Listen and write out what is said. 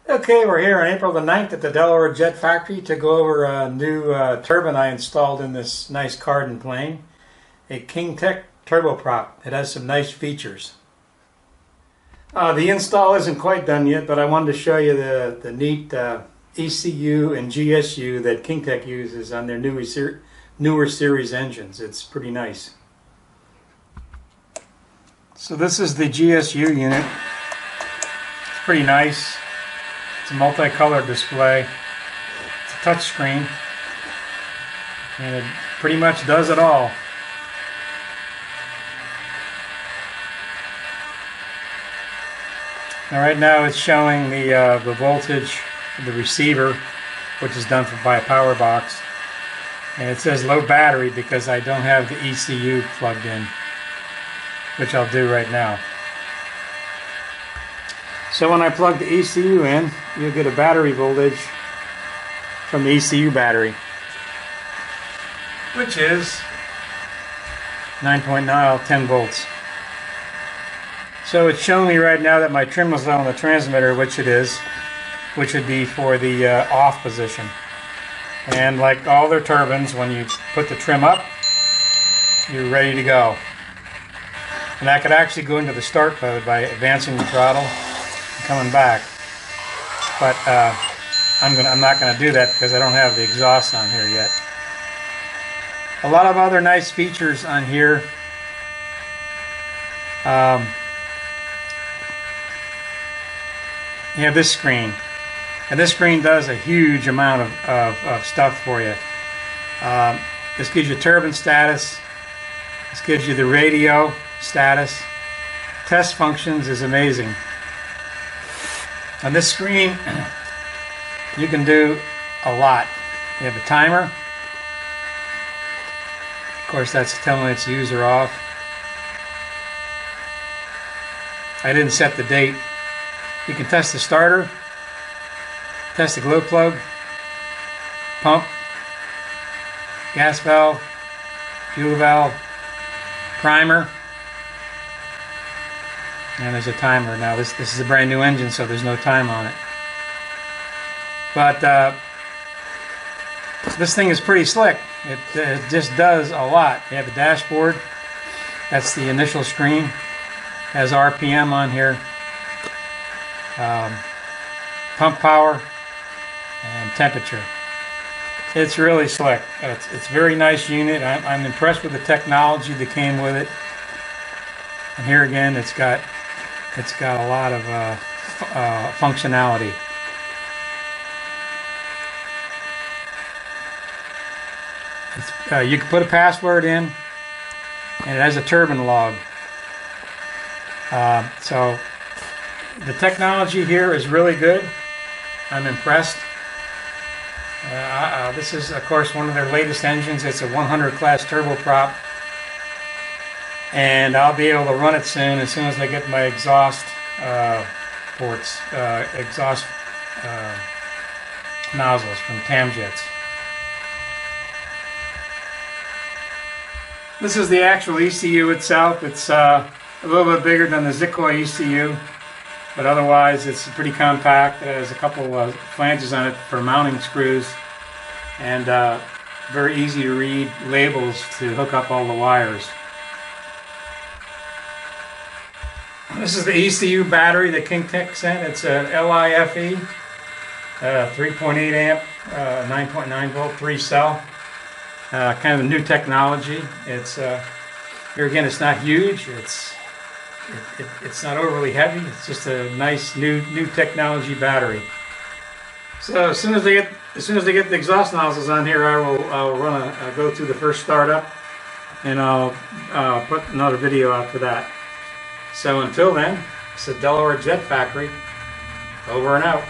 Okay, we're here on April the 9th at the Delaware Jet Factory to go over a new turbine I installed in this nice Carden plane, a KingTech TurboProp. It has some nice features. The install isn't quite done yet, but I wanted to show you the neat ECU and GSU that KingTech uses on their newer series engines. It's pretty nice. So this is the GSU unit. It's pretty nice. It's a multicolored display. It's a touch screen, and it pretty much does it all. Now right now it's showing the voltage of the receiver, which is done by a power box, and it says low battery because I don't have the ECU plugged in, which I'll do right now. So when I plug the ECU in, you'll get a battery voltage from the ECU battery, which is 9.9, 10 volts. So it's showing me right now that my trim is on the transmitter, which it is, which would be for the off position. And like all their turbines, when you put the trim up, you're ready to go. And I could actually go into the start mode by advancing the throttle and coming back. But I'm not going to do that because I don't have the exhaust on here yet. A lot of other nice features on here. You have this screen, and this screen does a huge amount of stuff for you. This gives you turbine status. This gives you the radio status. Test functions is amazing. On this screen, you can do a lot. You have a timer. Of course, that's telling it's used or off. I didn't set the date. You can test the starter, test the glow plug, pump, gas valve, fuel valve, primer, and there's a timer. Now this is a brand new engine, so there's no time on it. But this thing is pretty slick. It just does a lot. You have the dashboard. That's the initial screen. Has RPM on here. Pump power and temperature. It's really slick. It's a very nice unit. I'm impressed with the technology that came with it. And here again, it's got a lot of functionality. You can put a password in, and it has a turbine log. So the technology here is really good. I'm impressed. This is, of course, one of their latest engines. It's a 100 class turboprop, and I'll be able to run it soon as I get my exhaust ports, exhaust nozzles from TAMJETS. This is the actual ECU itself. It's a little bit bigger than the Zikoi ECU, but otherwise it's pretty compact. It has a couple of flanges on it for mounting screws, and very easy to read labels to hook up all the wires. This is the ECU battery that KingTech sent. It's a LIFE, 3.8 amp, 9.9 volt, 3 cell. Kind of a new technology. It's here again. It's not huge. It's not overly heavy. It's just a nice new technology battery. So as soon as they get the exhaust nozzles on here, I'll go through the first startup, and I'll put another video out for that. So until then, it's the Delaware Jet Factory. Over and out.